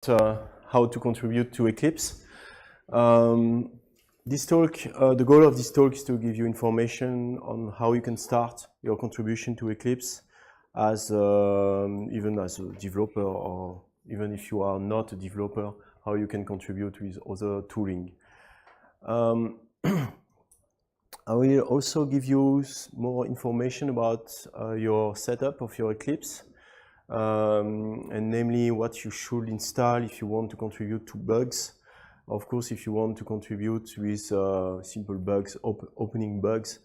How to contribute to Eclipse. This talk, the goal of this talk is to give you information on how you can start your contribution to Eclipse as even as a developer, or even if you are not a developer, how you can contribute with other tooling. I will also give you more information about your setup of your Eclipse, and namely what you should install if you want to contribute to bugs. Of course, if you want to contribute with simple bugs, opening bugs,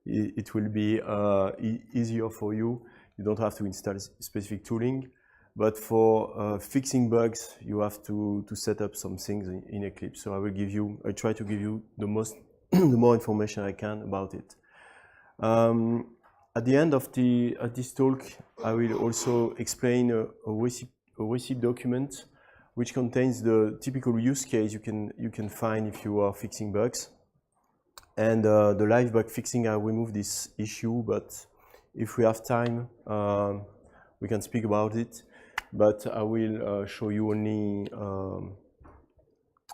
it will be easier for you. You don't have to install specific tooling. But for fixing bugs, you have to set up some things in Eclipse. So I try to give you the more information I can about it. At the end of this talk, I will also explain a recipe document which contains the typical use case you can find if you are fixing bugs. And the live bug fixing, I remove this issue, but if we have time, we can speak about it. But I will show you only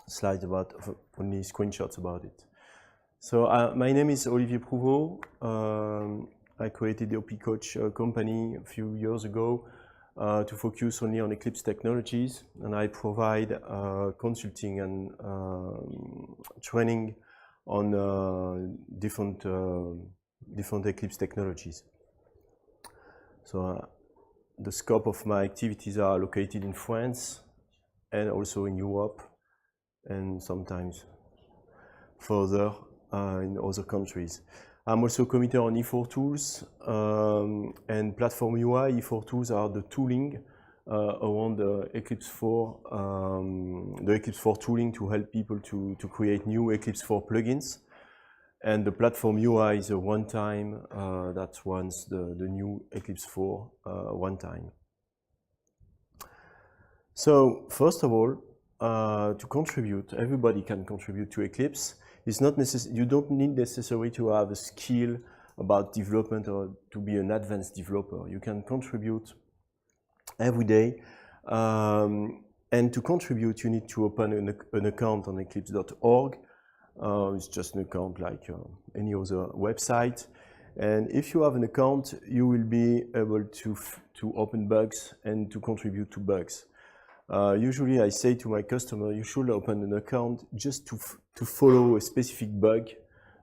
slides only screenshots about it. So my name is Olivier Prouvost. I created the OP Coach company a few years ago to focus only on Eclipse technologies, and I provide consulting and training on different Eclipse technologies. So the scope of my activities are located in France and also in Europe, and sometimes further in other countries. I'm also a committer on E4 tools and platform UI. E4 tools are the tooling around the Eclipse 4, the Eclipse 4 tooling to help people to create new Eclipse 4 plugins. And the platform UI is a runtime that runs the new Eclipse 4 runtime. So first of all, to contribute, everybody can contribute to Eclipse. It's not you don't need necessarily to have a skill about development or to be an advanced developer. You can contribute every day. And to contribute, you need to open an account on eclipse.org. It's just an account like any other website. And if you have an account, you will be able to open bugs and to contribute to bugs. Usually I say to my customer, you should open an account just to follow a specific bug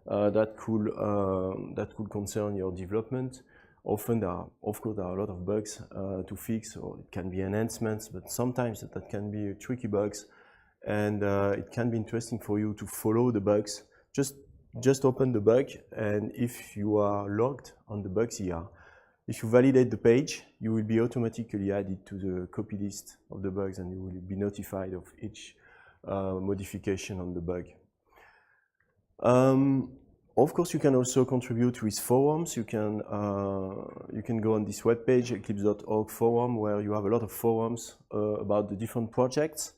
that could concern your development. Often of course there are a lot of bugs to fix, or it can be enhancements, but sometimes that can be tricky bugs, and it can be interesting for you to follow the bugs. Just open the bug, and if you are logged on the bugs here, if you validate the page, you will be automatically added to the copy list of the bugs, and you will be notified of each modification on the bug. Of course, you can also contribute with forums. You can go on this webpage, eclipse.org forum, where you have a lot of forums about the different projects.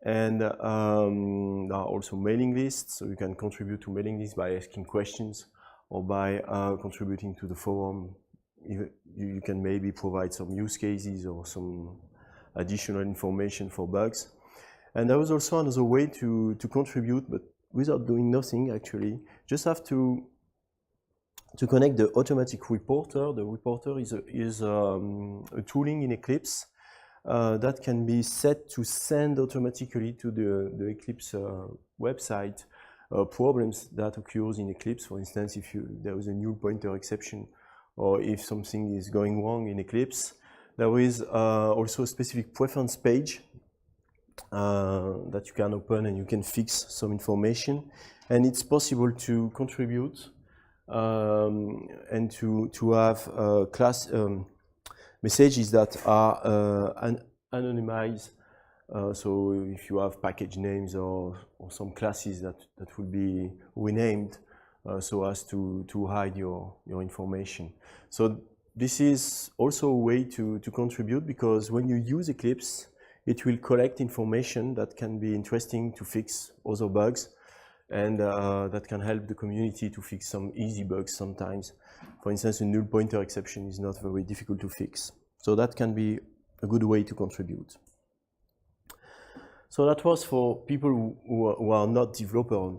And there are also mailing lists, so you can contribute to mailing lists by asking questions or by contributing to the forum. You can maybe provide some use cases or some additional information for bugs. And there is also another way to contribute, but without doing nothing actually. Just have to connect the automatic reporter. The reporter is a tooling in Eclipse that can be set to send automatically to the Eclipse website problems that occurs in Eclipse. For instance, if there is a null pointer exception, or if something is going wrong in Eclipse. There is also a specific preference page that you can open, and you can fix some information. And it's possible to contribute and to have class messages that are anonymized. So if you have package names or some classes that will be renamed, so as to hide your information. So this is also a way to contribute, because when you use Eclipse, it will collect information that can be interesting to fix other bugs, and that can help the community to fix some easy bugs sometimes. For instance, a null pointer exception is not very difficult to fix. So that can be a good way to contribute. So that was for people who are not developer,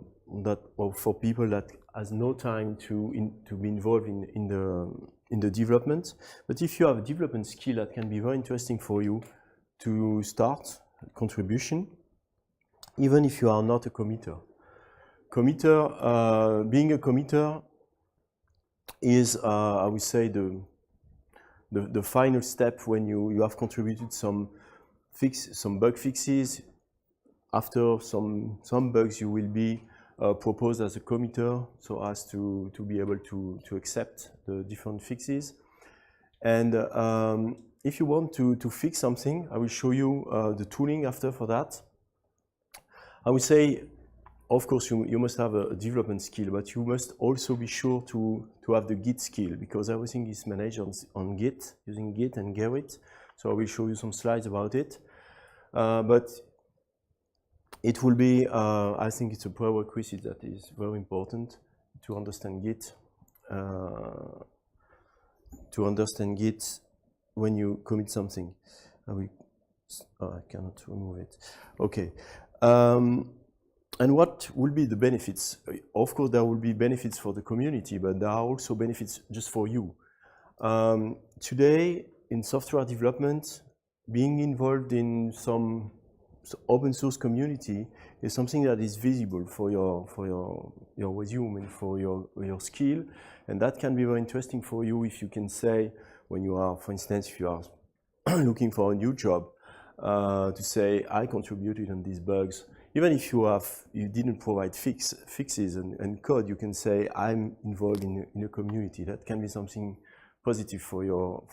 or for people that has no time to be involved in the development. But if you have a development skill, that can be very interesting for you to start contribution, even if you are not a committer. Being a committer is, I would say, the final step when you have contributed some bug fixes. After some bugs, you will be proposed as a committer, so as to be able to accept the different fixes. And if you want to fix something, I will show you the tooling after for that. I would say, of course, you must have a development skill, but you must also be sure to have the Git skill, because everything is managed on Git, using Git and Gerrit. So I will show you some slides about it. But it will be, I think it's a prerequisite that is very important to understand Git. When you commit something. I cannot remove it. Okay. And what will be the benefits? Of course, there will be benefits for the community, but there are also benefits just for you. Today, in software development, being involved in some open source community is something that is visible for your resume and for your skill, and that can be very interesting for you if you can say, when you are, for instance, if you are looking for a new job, to say, I contributed on these bugs. Even if you didn't provide fixes and code, you can say, I'm involved in a community. That can be something positive for your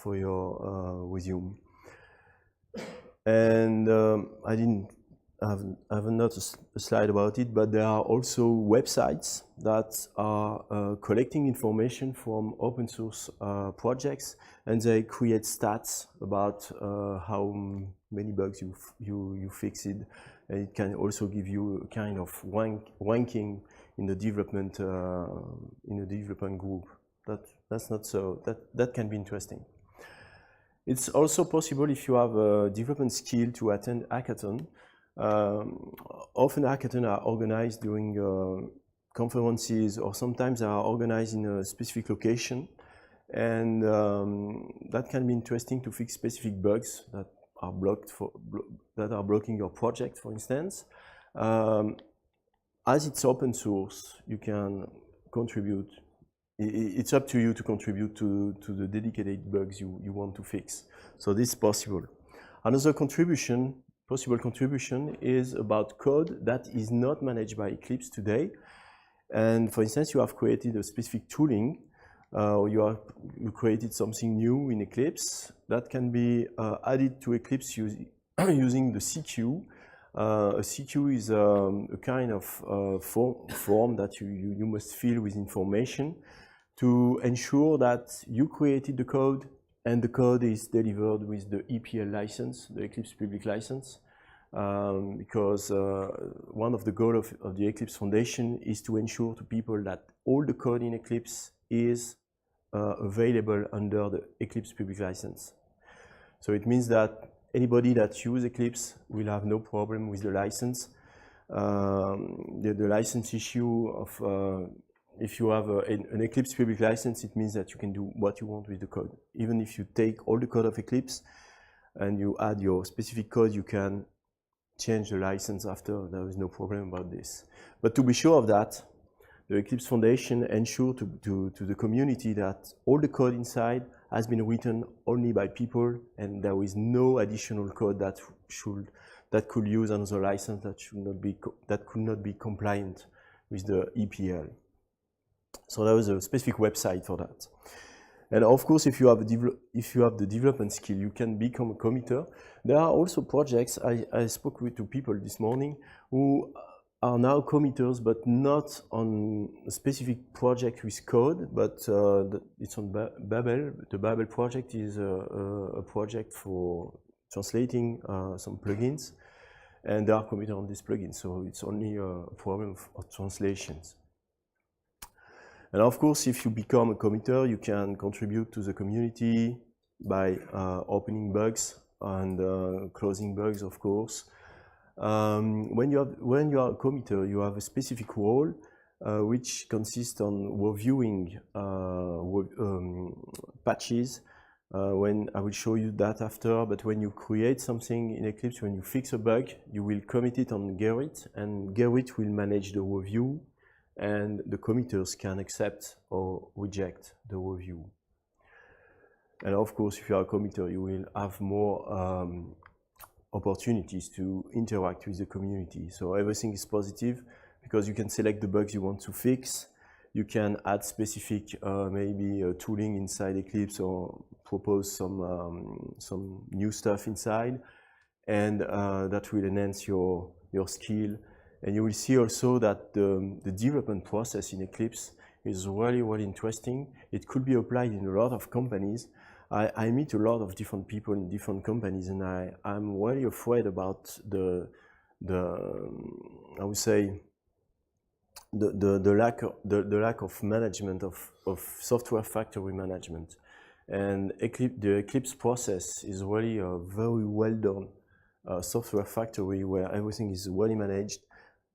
resume. And I have not a slide about it, but there are also websites that are collecting information from open source projects, and they create stats about how many bugs you fixed. And it can also give you a kind of ranking in the development group. That can be interesting. It's also possible, if you have a development skill, to attend hackathon. Often hackathons are organized during conferences, or sometimes they are organized in a specific location, and that can be interesting to fix specific bugs that are blocking your project, for instance. As it's open source, you can contribute. It's up to you to contribute to the dedicated bugs you want to fix. So this is possible. Another possible contribution is about code that is not managed by Eclipse today. And for instance, you have created a specific tooling, or you created something new in Eclipse that can be added to Eclipse using the CQ. A CQ is a kind of form that you must fill with information to ensure that you created the code and the code is delivered with the EPL license, the Eclipse public license, because one of the goals of the Eclipse Foundation is to ensure to people that all the code in Eclipse is available under the Eclipse public license. So it means that anybody that uses Eclipse will have no problem with the license. The license issue of if you have an Eclipse public license, it means that you can do what you want with the code. Even if you take all the code of Eclipse and you add your specific code, you can change the license after. There is no problem about this. But to be sure of that, the Eclipse Foundation ensures to the community that all the code inside has been written only by people, and there is no additional code that could use another license that could not be compliant with the EPL. So there is a specific website for that. And of course, if you have the development skill, you can become a committer. There are also projects. I spoke to people this morning who are now committers, but not on a specific project with code, but it's on Babel. The Babel project is a project for translating some plugins, and they are committed on this plugin, so it's only a problem of translations. And of course, if you become a committer, you can contribute to the community by opening bugs and closing bugs, of course. When you are a committer, you have a specific role which consists on reviewing patches. When I will show you that after, but when you create something in Eclipse, when you fix a bug, you will commit it on Gerrit, and Gerrit will manage the review, and the committers can accept or reject the review. And of course, if you are a committer, you will have more opportunities to interact with the community. So everything is positive because you can select the bugs you want to fix. You can add specific maybe tooling inside Eclipse or propose some new stuff inside, and that will enhance your skill. And you will see also that the development process in Eclipse is really, really interesting. It could be applied in a lot of companies. I meet a lot of different people in different companies, and I'm really afraid about the I would say the lack of management of software factory management. And the Eclipse process is really a very well done software factory where everything is really managed,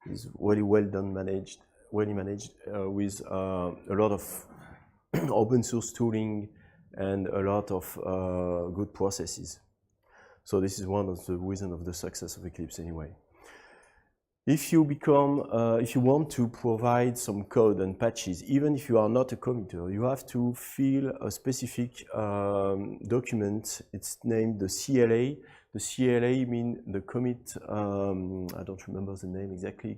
is really well done managed, with a lot of open source tooling and a lot of good processes. So this is one of the reasons of the success of Eclipse anyway. If you want to provide some code and patches, even if you are not a committer, you have to fill a specific document. It's named the CLA. The CLA means the commit, I don't remember the name exactly,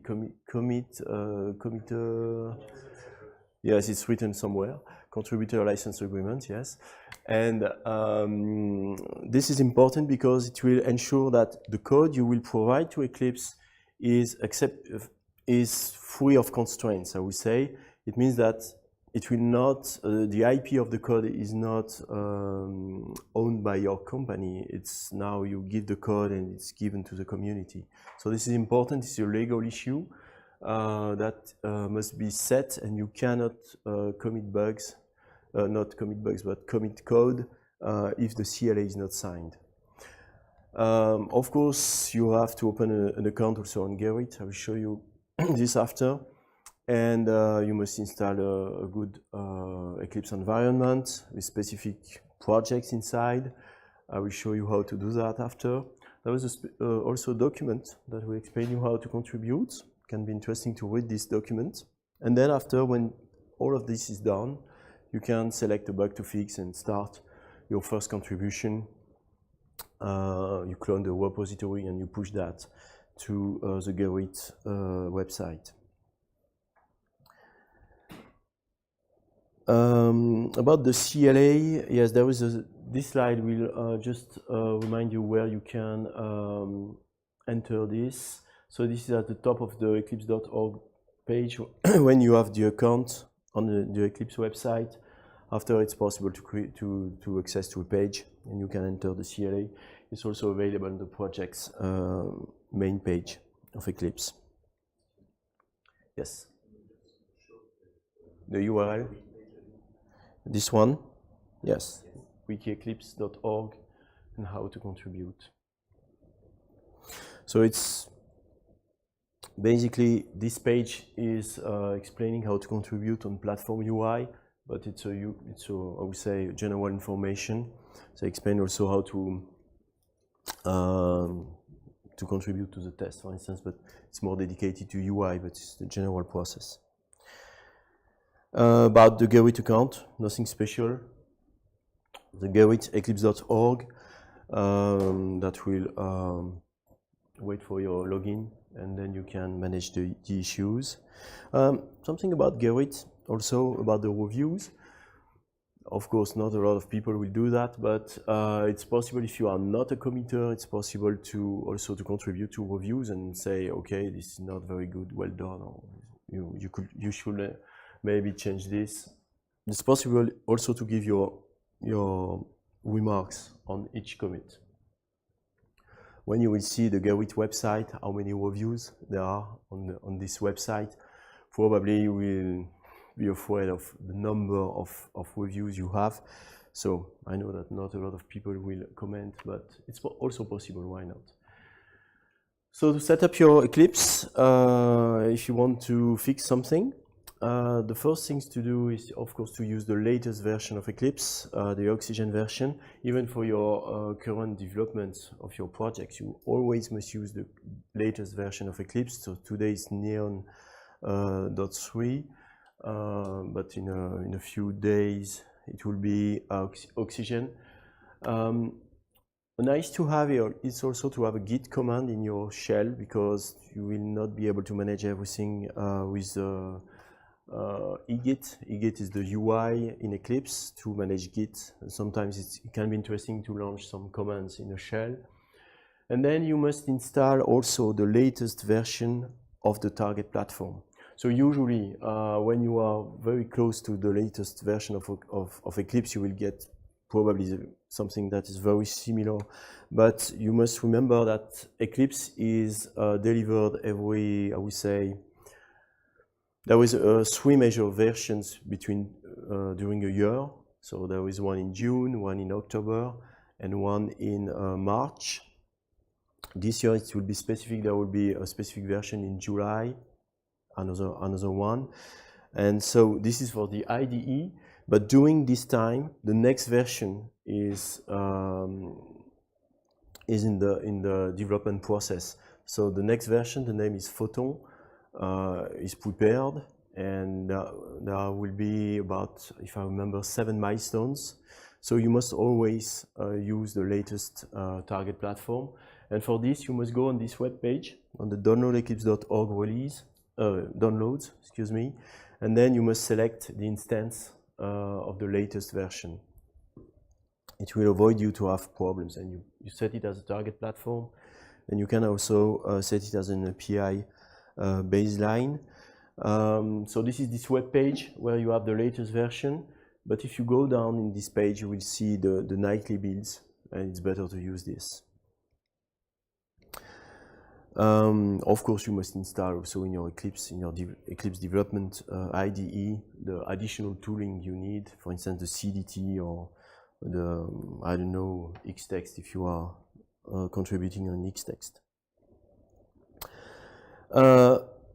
committer, yes, it's written somewhere, contributor license agreement, yes. And this is important because it will ensure that the code you will provide to Eclipse is free of constraints, I would say. It means that it will not, the IP of the code is not owned by your company. It's now you give the code and it's given to the community. So this is important. It's a legal issue that must be set, and you cannot commit bugs, not commit bugs, but commit code if the CLA is not signed. Of course, you have to open an account also on Gerrit. I will show you this after. And you must install a good Eclipse environment with specific projects inside. I will show you how to do that after. There is also a document that will explain you how to contribute. It can be interesting to read this document. And then after, when all of this is done, you can select a bug to fix and start your first contribution. You clone the repository and you push that to the Gerrit website. About the CLA, yes, there is this slide will just remind you where you can enter this. So this is at the top of the eclipse.org page when you have the account on the Eclipse website. After, it's possible to access to a page and you can enter the CLA. It's also available on the project's main page of Eclipse. Yes. The URL? This one? Yes. wikieclipse.org and how to contribute. So it's basically, this page is explaining how to contribute on platform UI, but it's I would say, general information. So explain also how to contribute to the test, for instance, but it's more dedicated to UI, but it's the general process. About the Gerrit account, nothing special. The Gerrit eclipse.org that will wait for your login, and then you can manage the issues. Something about Gerrit, also about the reviews. Of course, not a lot of people will do that, but it's possible if you are not a committer, it's possible to also to contribute to reviews and say, okay, this is not very good, well done, or you should maybe change this. It's possible also to give your remarks on each commit. When you will see the Gerrit website, how many reviews there are on this website, probably you will be afraid of the number of reviews you have. So I know that not a lot of people will comment, but it's also possible, why not? So to set up your Eclipse, if you want to fix something, the first things to do is, of course, to use the latest version of Eclipse, the Oxygen version. Even for your current development of your projects, you always must use the latest version of Eclipse. So today is Neon 3, but in a few days it will be Oxygen. Nice to have here is also to have a Git command in your shell, because you will not be able to manage everything with eGit. eGit is the UI in Eclipse to manage Git. Sometimes it can be interesting to launch some commands in a shell. And then you must install also the latest version of the target platform. So usually when you are very close to the latest version of Eclipse, you will get probably something that is very similar, but you must remember that Eclipse is delivered every, I would say, there is 3 major versions between during a year. So there is one in June, one in October, and one in March. This year it will be specific. There will be a specific version in July, another one, and so this is for the IDE. But during this time, the next version is in the development process. So the next version, the name is Photon, is prepared, and there will be about, if I remember, 7 milestones. So you must always use the latest target platform. And for this, you must go on this web page, on the downloadeclipse.org release, downloads, excuse me, and then you must select the instance of the latest version. It will avoid you to have problems, and you set it as a target platform, and you can also set it as an API baseline. So this is this web page where you have the latest version, but if you go down in this page, you will see the nightly builds, and it's better to use this. Of course, you must install also in your Eclipse, Eclipse development IDE, the additional tooling you need, for instance, the CDT or the, I don't know, Xtext if you are contributing on Xtext.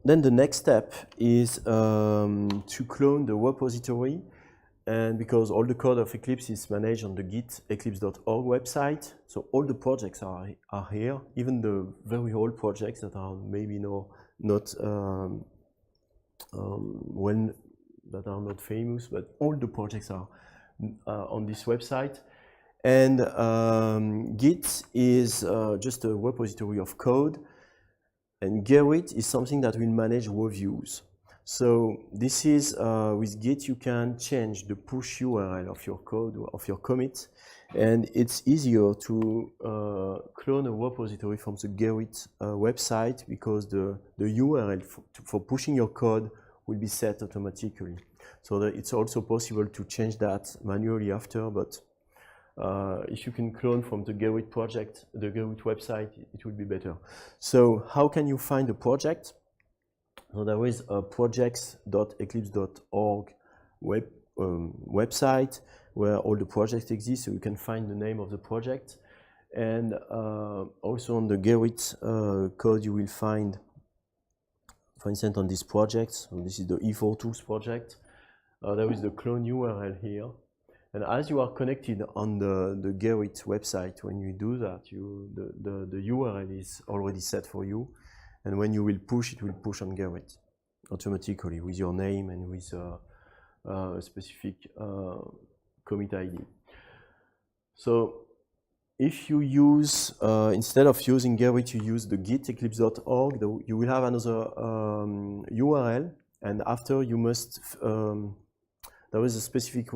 Then the next step is to clone the repository. And because all the code of Eclipse is managed on the Git Eclipse.org website, so all the projects are here, even the very old projects that are maybe not famous, but all the projects are on this website. And Git is just a repository of code, and Gerrit is something that will manage reviews. So this is, with Git, you can change the push URL of your code, of your commit, and it's easier to clone a repository from the Gerrit website, because the URL for pushing your code will be set automatically. So that it's also possible to change that manually after, but if you can clone from the Gerrit project, the Gerrit website, it will be better. So how can you find a project? So there is a projects.eclipse.org website where all the projects exist, so you can find the name of the project. And also on the Gerrit code, you will find, for instance, on this project, so this is the E4Tools project, there is the clone URL here. And as you are connected on the Gerrit website, when you do that, the URL is already set for you. And when you will push, it will push on Gerrit automatically with your name and with a specific commit ID. So if you use, instead of using Gerrit, you use the Git Eclipse.org, you will have another URL, and after you must, there is a specific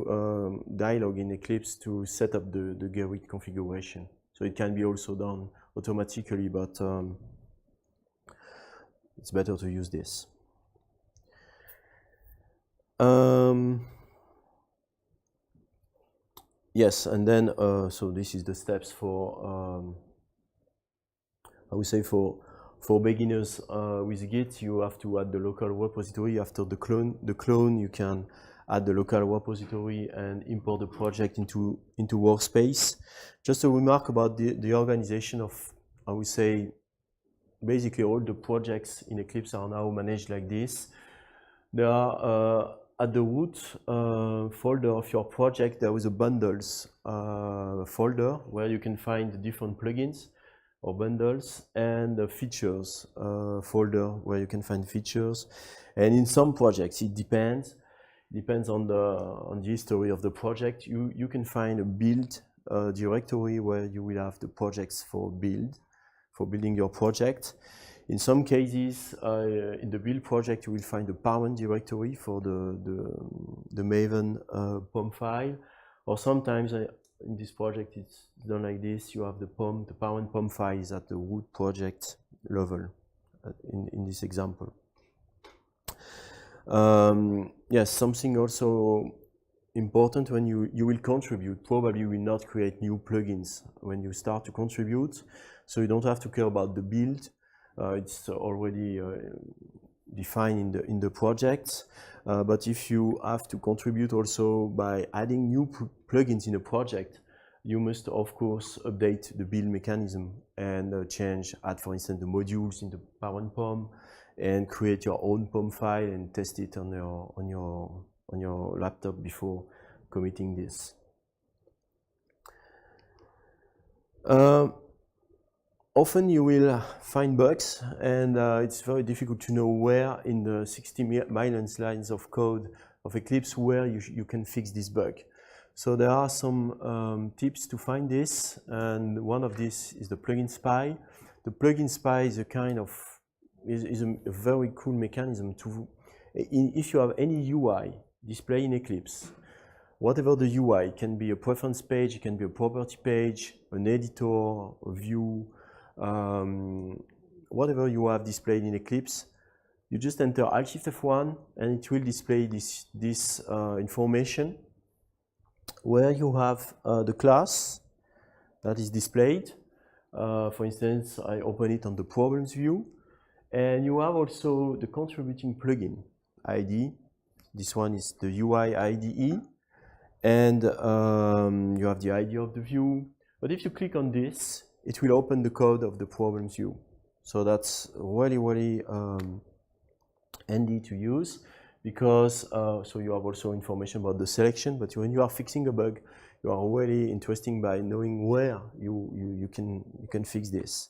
dialog in Eclipse to set up the Gerrit configuration. So it can be also done automatically, but it's better to use this. Yes, and then so this is the steps for I would say for beginners with Git. You have to add the local repository. After the clone, you can add the local repository and import the project into Workspace. Just a remark about the organization of, I would say, basically all the projects in Eclipse are now managed like this. There are at the root folder of your project, there is a bundles folder where you can find the different plugins or bundles, and the features folder where you can find features. And in some projects, it depends on the history of the project. You can find a build directory where you will have the projects for building your project. In some cases, in the build project, you will find the parent directory for the Maven POM file, or sometimes in this project it's done like this. You have the parent POM file is at the root project level in this example. Yes, something also important when you will contribute, probably you will not create new plugins when you start to contribute, so you don't have to care about the build. It's already defined in the project, but if you have to contribute also by adding new plugins in a project, you must of course update the build mechanism and add for instance the modules in the parent POM, and create your own POM file and test it on your laptop before committing this. Often you will find bugs, and it's very difficult to know where in the 60 million lines of code of Eclipse where you can fix this bug. So there are some tips to find this, and one of these is the plugin spy. The plugin spy is a kind of a very cool mechanism to, if you have any UI display in Eclipse, whatever the UI, can be a preference page, it can be a property page, an editor, a view, whatever you have displayed in Eclipse, you just enter Alt-Shift-F1 and it will display this information where you have the class that is displayed. For instance, I open it on the problems view, and you have also the contributing plugin ID. This one is the UI IDE, and you have the ID of the view. But if you click on this, it will open the code of the problems view. So that's really handy to use, because so you have also information about the selection, but when you are fixing a bug, you are really interested by knowing where you can fix this.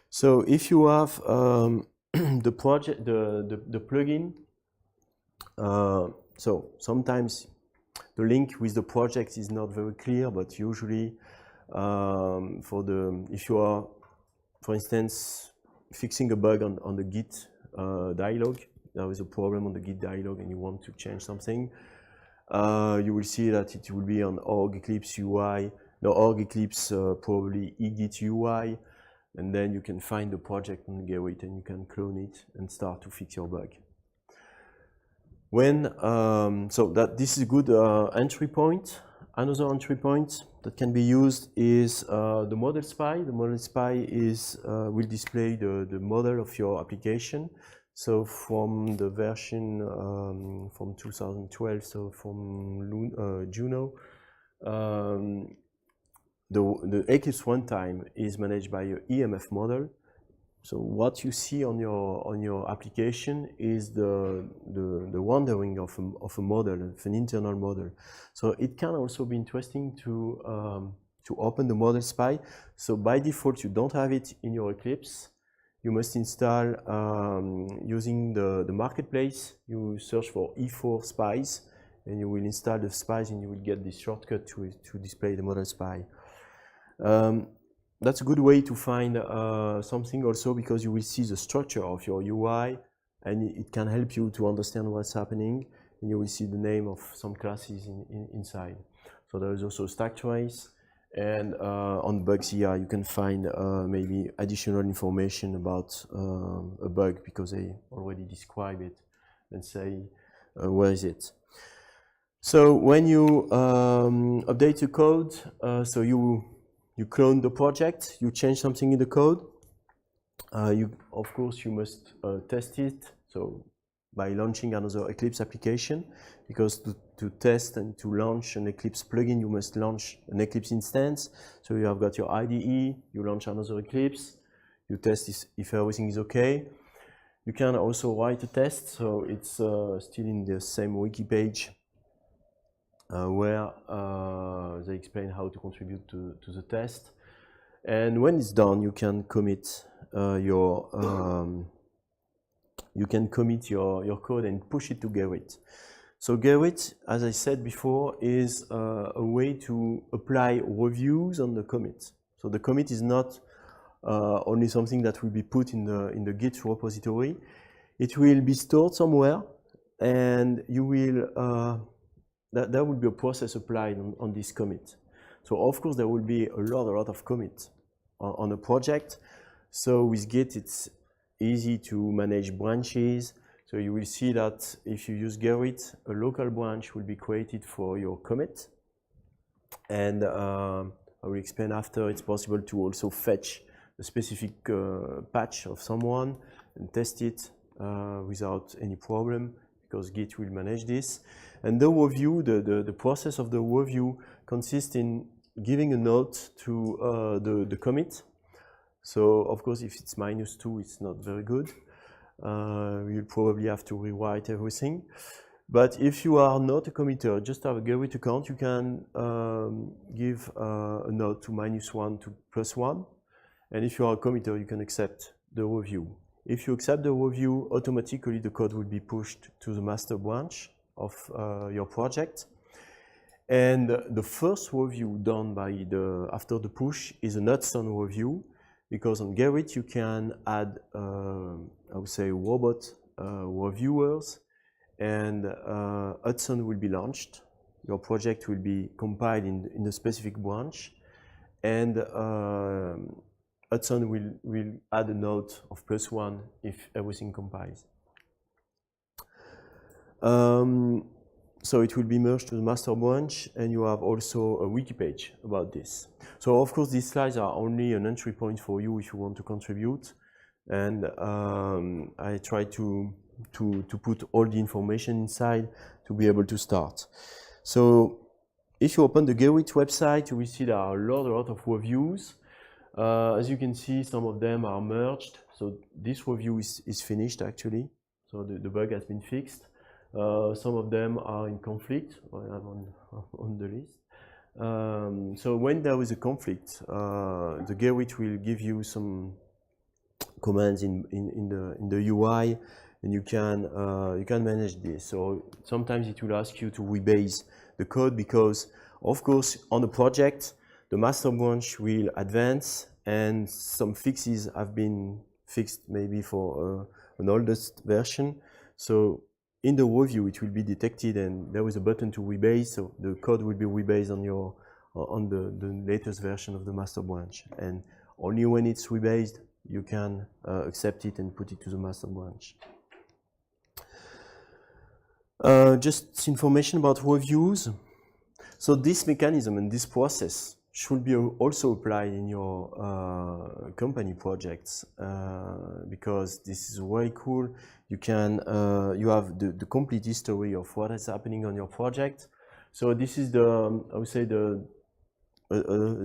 So if you have the project, the plugin, so sometimes the link with the project is not very clear, but usually if you are, for instance, fixing a bug on the Git dialog, there is a problem on the Git dialog and you want to change something, you will see that it will be on org Eclipse UI, no, org Eclipse probably egit UI, and then you can find the project on Gerrit and you can clone it and start to fix your bug. So this is a good entry point. Another entry point that can be used is the model spy. The model spy will display the model of your application. So from the version from 2012, so from Juno, the Eclipse runtime is managed by your EMF model. So what you see on your application is the rendering of a model, of an internal model. So it can also be interesting to open the model spy. So by default, you don't have it in your Eclipse. You must install using the marketplace. You search for E4 spies, and you will install the spies, and you will get this shortcut to display the model spy. That's a good way to find something also, because you will see the structure of your UI and it can help you to understand what's happening, and you will see the name of some classes inside. So there is also stack trace, and on bugs here you can find maybe additional information about a bug, because they already describe it and say where is it. So when you update the code, so you clone the project, you change something in the code. Of course, you must test it. So by launching another Eclipse application, because to test and to launch an Eclipse plugin, you must launch an Eclipse instance. So you have got your IDE, you launch another Eclipse, you test if everything is okay. You can also write a test, so it's still in the same wiki page where they explain how to contribute to the test. And when it's done, you can commit your code and push it to Gerrit. So Gerrit, as I said before, is a way to apply reviews on the commit. So the commit is not only something that will be put in the Git repository. It will be stored somewhere, and you will there will be a process applied on this commit. So of course there will be a lot of commits on a project. So with Git it's easy to manage branches. So you will see that if you use Gerrit, a local branch will be created for your commit. And I will explain after, it's possible to also fetch a specific patch of someone and test it without any problem, because Git will manage this. And the review, the process of the review consists in giving a note to the commit. So of course if it's -2, it's not very good. You'll probably have to rewrite everything. But if you are not a committer, just have a Gerrit account, you can give a note to -1 to +1. And if you are a committer, you can accept the review. If you accept the review, automatically the code will be pushed to the master branch of your project. And the first review done by after the push is an Hudson review, because on Gerrit you can add, I would say, robot reviewers, and Hudson will be launched. Your project will be compiled in a specific branch, and Hudson will add a note of +1 if everything compiles. So it will be merged to the master branch, and you have also a wiki page about this. So of course these slides are only an entry point for you if you want to contribute, and I try to put all the information inside to be able to start. So if you open the Gerrit website, you will see there are a lot of reviews. As you can see, some of them are merged. So this review is finished actually. So the bug has been fixed. Some of them are in conflict, I have on the list. So when there is a conflict, the Gerrit will give you some commands in the UI, and you can manage this. So sometimes it will ask you to rebase the code, because of course on the project the master branch will advance, and some fixes have been fixed maybe for an oldest version. So in the review it will be detected, and there is a button to rebase, so the code will be rebased on the latest version of the master branch, and only when it's rebased you can accept it and put it to the master branch. Just information about reviews. So this mechanism and this process should be also applied in your company projects, because this is very cool. You can you have the complete history of what is happening on your project. So this is the, I would say, the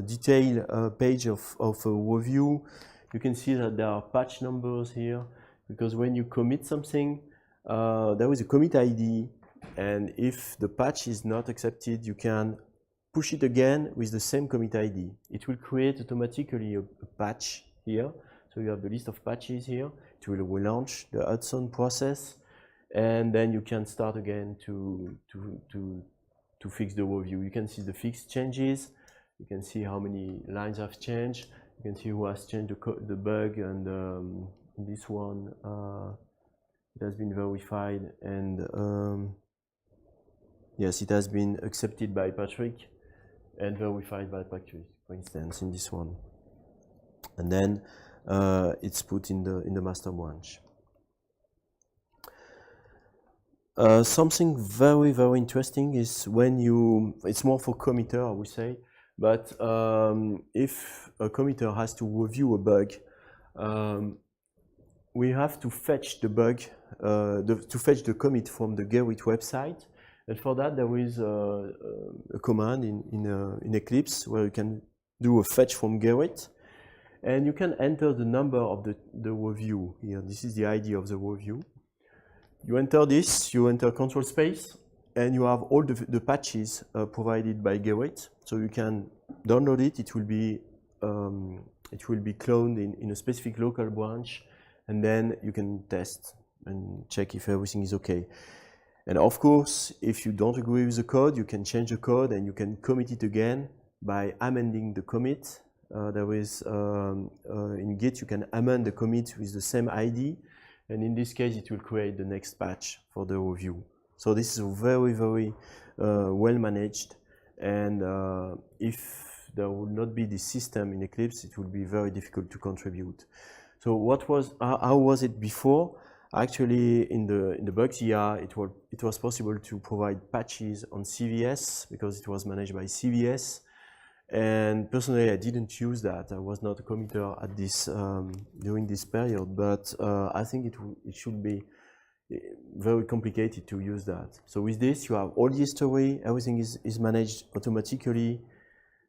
detailed page of a review. You can see that there are patch numbers here, because when you commit something, there is a commit ID, and if the patch is not accepted, you can push it again with the same commit ID. It will create automatically a patch here. So you have the list of patches here. It will relaunch the Hudson process, and then you can start again to fix the review. You can see the fixed changes. You can see how many lines have changed. You can see who has changed the bug, and this one it has been verified, and yes, it has been accepted by Patrick and verified by Patrick, for instance, in this one. And then it's put in the master branch. Something very interesting is when it's more for committer, I would say, but if a committer has to review a bug, we have to fetch the bug, to fetch the commit from the Gerrit website. And for that, there is a command in Eclipse where you can do a fetch from Gerrit. And you can enter the number of the row view here. This is the ID of the row view. You enter this, you enter control space, and you have all the patches provided by Gerrit. So you can download it. It will be cloned in a specific local branch, and then you can test and check if everything is okay. And of course, if you don't agree with the code, you can change the code and you can commit it again by amending the commit. In Git, you can amend the commit with the same ID, and in this case, it will create the next patch for the review. So this is very, very well managed, and if there would not be this system in Eclipse, it would be very difficult to contribute. So how was it before? Actually, in the Bugs ER, it was possible to provide patches on CVS because it was managed by CVS. And personally, I didn't use that. I was not a committer at this during this period, but I think it should be very complicated to use that. So with this, you have all the history. Everything is managed automatically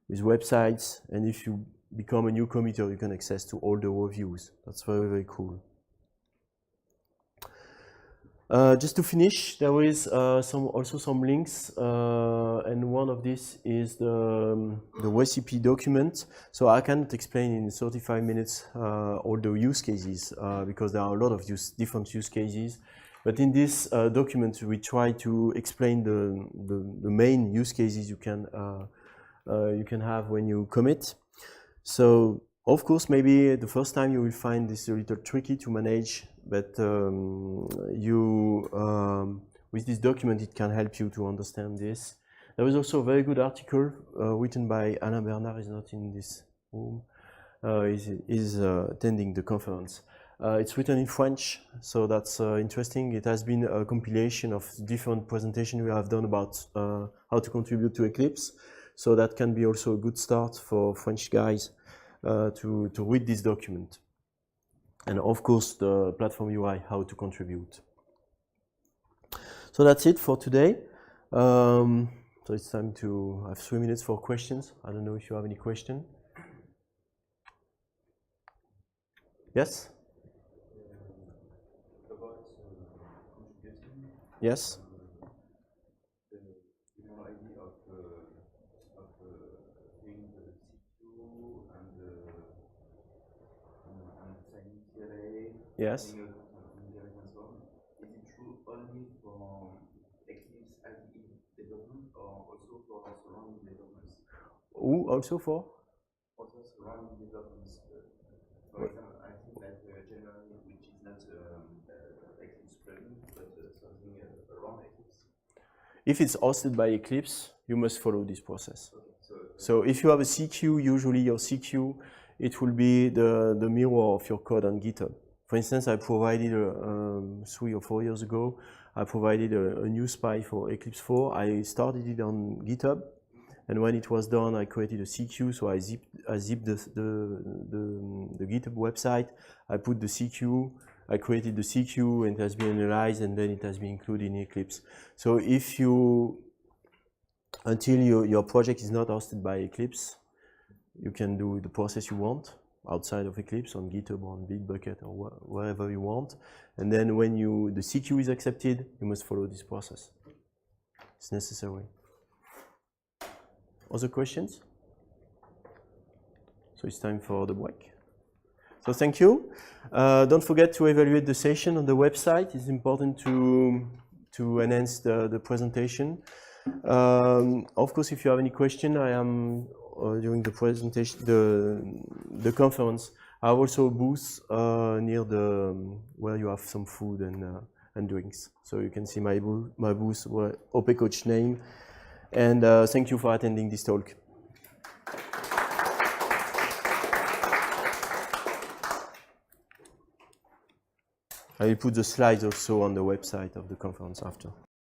with websites, and if you become a new committer, you can access to all the reviews. That's very, very cool. Just to finish, there is also some links, and one of these is the recipe document. So I cannot explain in 35 minutes all the use cases because there are a lot of different use cases. But in this document, we try to explain the main use cases you can have when you commit. So of course, maybe the first time you will find this a little tricky to manage, but with this document, it can help you to understand this. There is also a very good article written by Alain Bernard, is not in this room, is attending the conference. It's written in French, so that's interesting. It has been a compilation of different presentations we have done about how to contribute to Eclipse. So that can be also a good start for French guys to read this document. And of course, the platform UI, how to contribute. So that's it for today. So it's time to have 3 minutes for questions. I don't know if you have any question. Yes? About contributing. Yes? The idea of doing the CQ and signing CLA. Yes. And so on. Is it true only for Eclipse IDE development or also for surrounding developments? Also for? Also surrounding developments. For example, I think that generally, which is not Eclipse plugin, but something around Eclipse. If it's hosted by Eclipse, you must follow this process. Okay, so if you have a CQ, usually your CQ, it will be the mirror of your code on GitHub. For instance, I provided 3 or 4 years ago, I provided a new spy for Eclipse 4. I started it on GitHub, and when it was done, I created a CQ. So I zipped the GitHub website. I put the CQ. I created the CQ, and it has been analyzed, and then it has been included in Eclipse. So if until your project is not hosted by Eclipse, you can do the process you want outside of Eclipse on GitHub or on Bitbucket or wherever you want. And then when the CQ is accepted, you must follow this process. It's necessary. Other questions? So it's time for the break. So thank you. Don't forget to evaluate the session on the website. It's important to enhance the presentation. Of course, if you have any question, I am during the presentation, the conference. I have also a booth near where you have some food and drinks. So you can see my booth, OP Coach name. And thank you for attending this talk. I will put the slides also on the website of the conference after.